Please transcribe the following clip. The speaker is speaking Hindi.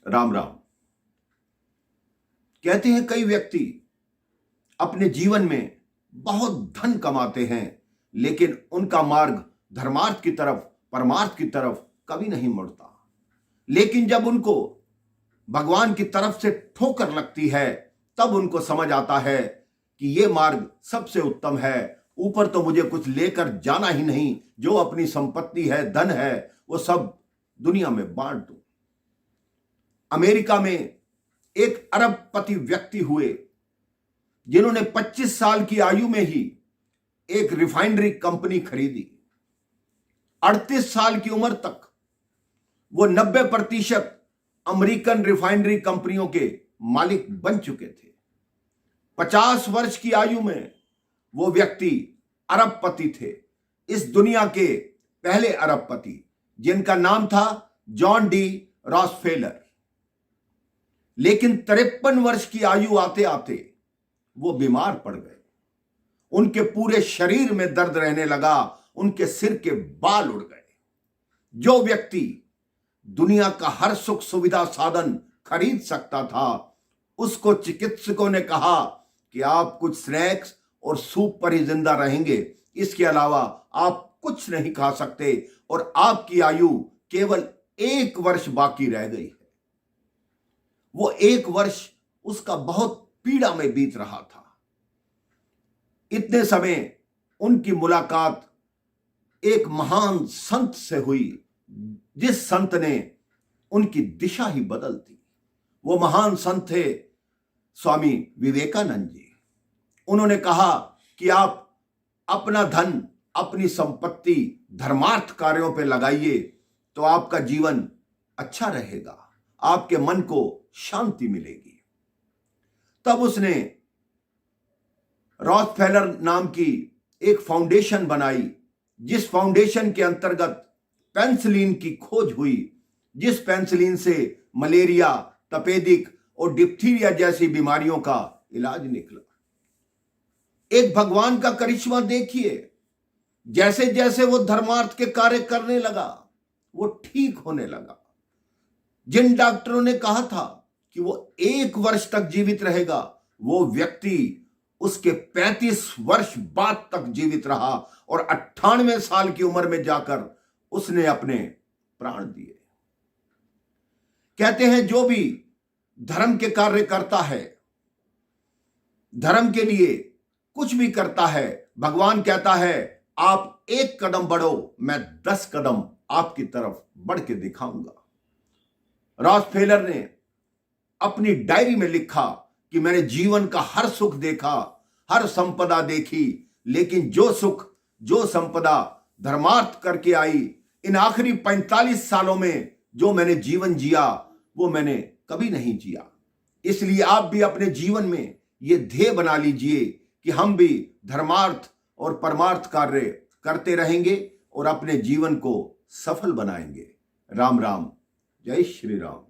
राम राम। कहते हैं कई व्यक्ति अपने जीवन में बहुत धन कमाते हैं, लेकिन उनका मार्ग धर्मार्थ की तरफ, परमार्थ की तरफ कभी नहीं मुड़ता। लेकिन जब उनको भगवान की तरफ से ठोकर लगती है, तब उनको समझ आता है कि ये मार्ग सबसे उत्तम है। ऊपर तो मुझे कुछ लेकर जाना ही नहीं, जो अपनी संपत्ति है, धन है, वो सब दुनिया में बांट दूं। अमेरिका में एक अरबपति व्यक्ति हुए जिन्होंने 25 साल की आयु में ही एक रिफाइनरी कंपनी खरीदी। 38 साल की उम्र तक वो 90% अमेरिकन रिफाइनरी कंपनियों के मालिक बन चुके थे। 50 वर्ष की आयु में वो व्यक्ति अरबपति थे, इस दुनिया के पहले अरबपति, जिनका नाम था जॉन डी रॉकफेलर। लेकिन 53 वर्ष की आयु आते आते वो बीमार पड़ गए। उनके पूरे शरीर में दर्द रहने लगा, उनके सिर के बाल उड़ गए। जो व्यक्ति दुनिया का हर सुख सुविधा साधन खरीद सकता था, उसको चिकित्सकों ने कहा कि आप कुछ स्नैक्स और सूप पर ही जिंदा रहेंगे, इसके अलावा आप कुछ नहीं खा सकते और आपकी आयु केवल 1 वर्ष बाकी रह गई है। वो 1 वर्ष उसका बहुत पीड़ा में बीत रहा था। इतने समय उनकी मुलाकात एक महान संत से हुई, जिस संत ने उनकी दिशा ही बदल दी। वो महान संत थे स्वामी विवेकानंद जी। उन्होंने कहा कि आप अपना धन, अपनी संपत्ति धर्मार्थ कार्यों पे लगाइए, तो आपका जीवन अच्छा रहेगा, आपके मन को शांति मिलेगी। तब उसने रॉकफेलर नाम की एक फाउंडेशन बनाई, जिस फाउंडेशन के अंतर्गत पेनिसिलिन की खोज हुई, जिस पेनिसिलिन से मलेरिया, तपेदिक और डिप्थीरिया जैसी बीमारियों का इलाज निकला। एक भगवान का करिश्मा देखिए, जैसे जैसे वो धर्मार्थ के कार्य करने लगा, वो ठीक होने लगा। जिन डॉक्टरों ने कहा था कि वो 1 वर्ष तक जीवित रहेगा, वो व्यक्ति उसके 35 वर्ष बाद तक जीवित रहा और 98 साल की उम्र में जाकर उसने अपने प्राण दिए। कहते हैं जो भी धर्म के कार्य करता है, धर्म के लिए कुछ भी करता है, भगवान कहता है आप 1 कदम बढ़ो, मैं 10 कदम आपकी तरफ बढ़ के दिखाऊंगा। रॉकफेलर ने अपनी डायरी में लिखा कि मैंने जीवन का हर सुख देखा, हर संपदा देखी, लेकिन जो सुख, जो संपदा धर्मार्थ करके आई, इन आखिरी 45 सालों में जो मैंने जीवन जिया, वो मैंने कभी नहीं जिया। इसलिए आप भी अपने जीवन में ये ध्येय बना लीजिए कि हम भी धर्मार्थ और परमार्थ कार्य करते रहेंगे और अपने जीवन को सफल बनाएंगे। राम राम, जय श्री राम।